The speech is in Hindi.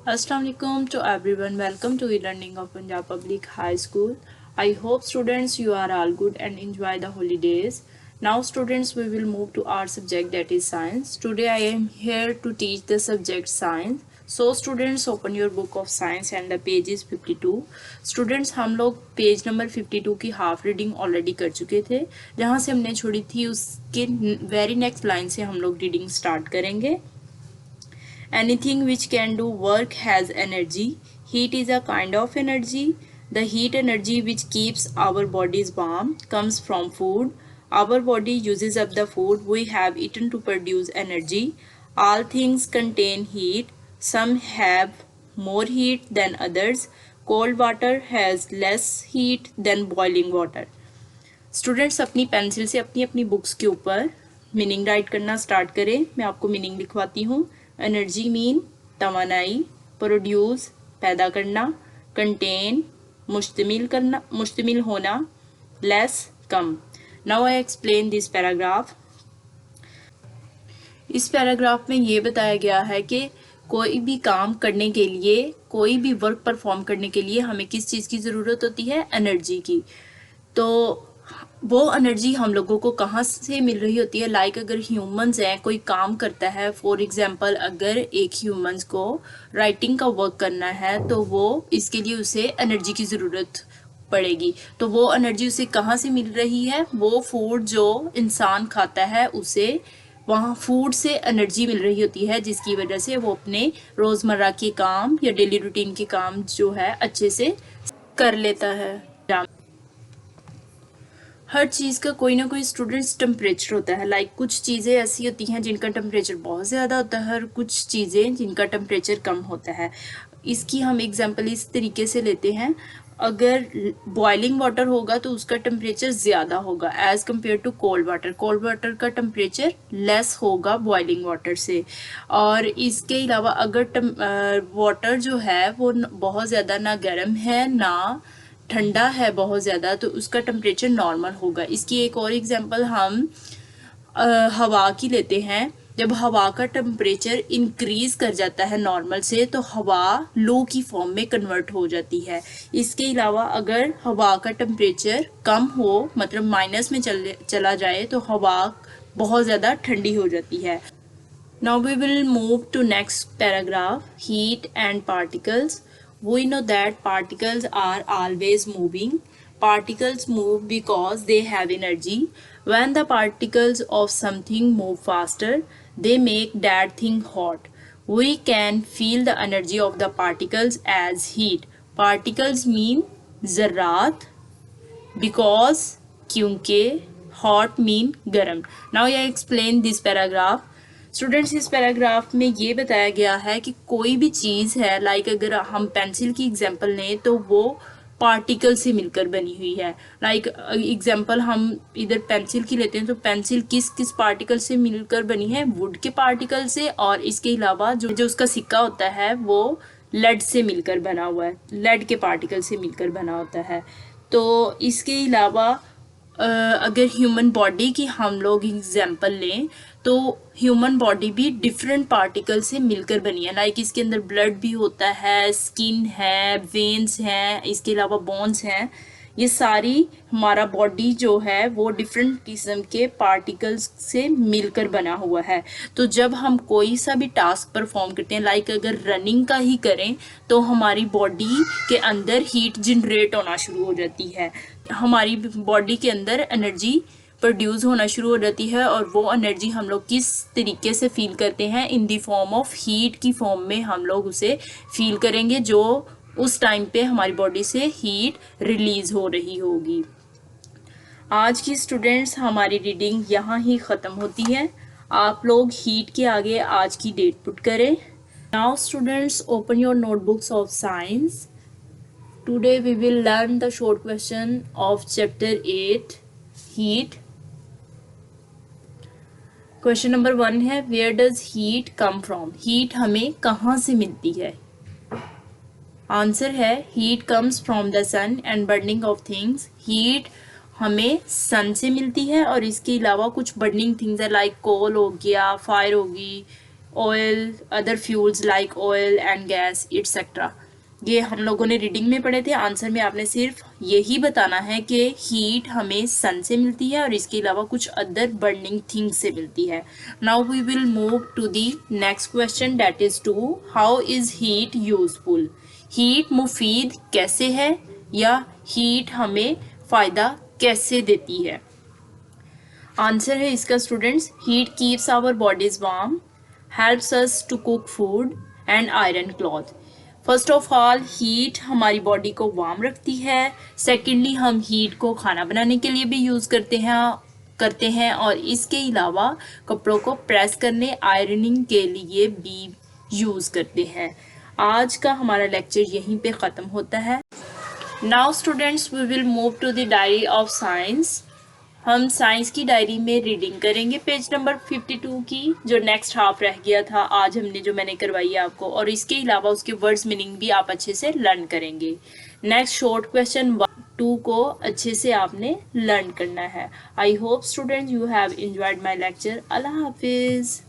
Assalamu alaikum to everyone. Welcome to e-learning of Punjab Public High School. I hope students you are all good and enjoy the holidays. Now students we will move to our subject that is science. Today I am here to teach the subject science. So students open your book of science and the page is 52. Students हम लोग पेज नंबर 52 की हाफ रीडिंग ऑलरेडी कर चुके थे. जहाँ से हमने छोड़ी थी उसके वेरी नेक्स्ट लाइन से हम लोग रीडिंग स्टार्ट करेंगे. Anything which can do work has energy. Heat is a kind of energy. The heat energy which keeps our bodies warm comes from food. Our body uses up the food we have eaten to produce energy. All things contain heat. Some have more heat than others. Cold water has less heat than boiling water. Students अपनी पेंसिल से अपनी अपनी बुक्स के ऊपर मीनिंग राइट करना स्टार्ट करें. मैं आपको मीनिंग लिखवाती हूँ. एनर्जी मीन तवानाई, प्रोड्यूस पैदा करना, कंटेन मुश्तमिल होना, less come. Now I explain this paragraph. इस पैराग्राफ में ये बताया गया है कि कोई भी काम करने के लिए, कोई भी वर्क परफॉर्म करने के लिए हमें किस चीज़ की ज़रूरत होती है? एनर्जी की. तो वो एनर्जी हम लोगों को कहाँ से मिल रही होती है? लाइक अगर ह्यूमंस हैं, कोई काम करता है, फॉर एग्जांपल अगर एक ह्यूमंस को राइटिंग का वर्क करना है तो वो इसके लिए उसे एनर्जी की ज़रूरत पड़ेगी. तो वो एनर्जी उसे कहाँ से मिल रही है? वो फूड जो इंसान खाता है उसे वहाँ फूड से एनर्जी मिल रही होती है, जिसकी वजह से वो अपने रोज़मर्रा के काम या डेली रूटीन के काम जो है अच्छे से कर लेता है. हर चीज़ का कोई ना कोई स्टूडेंट्स टेम्परेचर होता है. लाइक कुछ चीज़ें ऐसी होती हैं जिनका टेम्परेचर बहुत ज़्यादा होता है और कुछ चीज़ें जिनका टेम्परेचर कम होता है. इसकी हम एग्जांपल इस तरीके से लेते हैं. अगर बॉइलिंग वाटर होगा तो उसका टेम्परेचर ज़्यादा होगा as compare to cold water. Cold water का टेम्परेचर लेस होगा बॉइलिंग वाटर से. और इसके अलावा अगर वाटर जो है वो बहुत ज़्यादा ना गर्म है ना ठंडा है बहुत ज़्यादा, तो उसका टेम्परेचर नॉर्मल होगा. इसकी एक और एग्जांपल हम हवा की लेते हैं. जब हवा का टेम्परेचर इंक्रीज़ कर जाता है नॉर्मल से तो हवा लो की फॉर्म में कन्वर्ट हो जाती है. इसके अलावा अगर हवा का टेम्परेचर कम हो, मतलब माइनस में चला जाए, तो हवा बहुत ज़्यादा ठंडी हो जाती है. Now we will move to next paragraph, heat and particles. We know that particles are always moving. Particles move because they have energy. When the particles of something move faster, they make that thing hot. We can feel the energy of the particles as heat. Particles mean zarrat because क्योंकि hot mean गर्म. Now I explain this paragraph. Students इस पैराग्राफ में ये बताया गया है कि कोई भी चीज़ है, लाइक अगर हम पेंसिल की एग्जांपल लें तो वो पार्टिकल से मिलकर बनी हुई है. लाइक एग्जांपल हम इधर पेंसिल की लेते हैं तो पेंसिल किस किस पार्टिकल से मिलकर बनी है? वुड के पार्टिकल से. और इसके अलावा जो उसका सिक्का होता है वो लेड से मिलकर बना हुआ है, लेड के पार्टिकल से मिलकर बना होता है. तो इसके अलावा अगर ह्यूमन बॉडी की हम लोग एग्जांपल लें तो ह्यूमन बॉडी भी डिफरेंट पार्टिकल से मिलकर बनी है. लाइक इसके अंदर ब्लड भी होता है, स्किन है, वेन्स हैं, इसके अलावा बोन्स हैं. ये सारी हमारा बॉडी जो है वो डिफरेंट किस्म के पार्टिकल्स से मिलकर बना हुआ है. तो जब हम कोई सा भी टास्क परफॉर्म करते हैं, लाइक अगर रनिंग का ही करें तो हमारी बॉडी के अंदर हीट जनरेट होना शुरू हो जाती है. हमारी बॉडी के अंदर एनर्जी प्रोड्यूस होना शुरू हो जाती है और वो एनर्जी हम लोग किस तरीके से फील करते हैं? इन दी फॉर्म ऑफ हीट की फॉर्म में हम लोग उसे फील करेंगे, जो उस टाइम पे हमारी बॉडी से हीट रिलीज़ हो रही होगी. आज की स्टूडेंट्स हमारी रीडिंग यहाँ ही ख़त्म होती है. आप लोग हीट के आगे आज की डेट पुट करें. Now students open your notebooks of science. Today we will learn the short question of chapter 8 heat. Question number 1 है, where does heat come from? Heat हमें कहाँ से मिलती है? आंसर है heat comes from the sun and burning of things. Heat हमें सन से मिलती है और इसके अलावा कुछ बर्निंग थिंग्स है, लाइक कोल हो गया, फायर होगी, oil, other fuels like oil and gas etcetera. ये हम लोगों ने रीडिंग में पढ़े थे। आंसर में आपने सिर्फ यही बताना है कि हीट हमें सन से मिलती है और इसके अलावा कुछ अदर बर्निंग थिंग्स से मिलती है। Now we will move to the next question, that is to how is heat useful. Heat मुफीद कैसे है या हीट हमें फ़ायदा कैसे देती है। आंसर है इसका students, heat keeps our bodies warm, helps us to cook food and iron cloth. First of all heat हमारी बॉडी को वार्म रखती है। सेकेंडली हम हीट को खाना बनाने के लिए भी यूज़ करते हैं और इसके अलावा कपड़ों को प्रेस करने, आयरनिंग के लिए भी यूज़ करते हैं। आज का हमारा लेक्चर यहीं पे ख़त्म होता है। Now students we will move to the diary of science. हम साइंस की डायरी में रीडिंग करेंगे पेज नंबर 52 की, जो नेक्स्ट हाफ रह गया था आज हमने जो मैंने करवाई है आपको, और इसके अलावा उसके वर्ड्स मीनिंग भी आप अच्छे से लर्न करेंगे। नेक्स्ट शॉर्ट क्वेश्चन 2 को अच्छे से आपने लर्न करना है। I hope students you have enjoyed my lecture. अल्लाह हाफिज़।